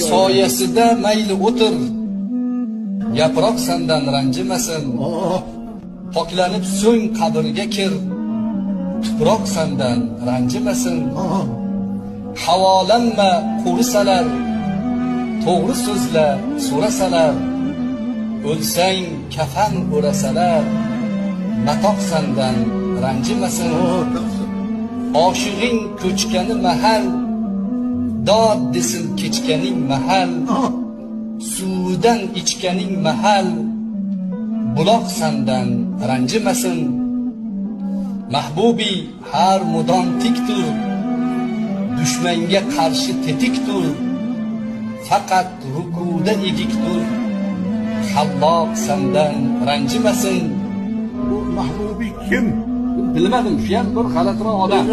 soyasida mayli o'tir, yaproq sendan ranjimasin. Poklanib so'ng qabrga kir, tuproq sendan ranjimasin. Havolanma qo'risalar, to'g'ri so'zla so'rasalar, o'lsang kafan o'rasalar, matoq sendan ranjimasin. Oshig'ing ko'chgani mahal, dod desin kechganing mahal, suvdan ichganing mahal, buloq sendan ranjimasin. Mahbubi har mudom tik tur, dushmanga qarshi tetik tur, faqat rukuda egik tur, Alloh sendan ranjimasin. Bu Mahbubi kim? Bilmadim, shu ham bir g'alatiroq odam.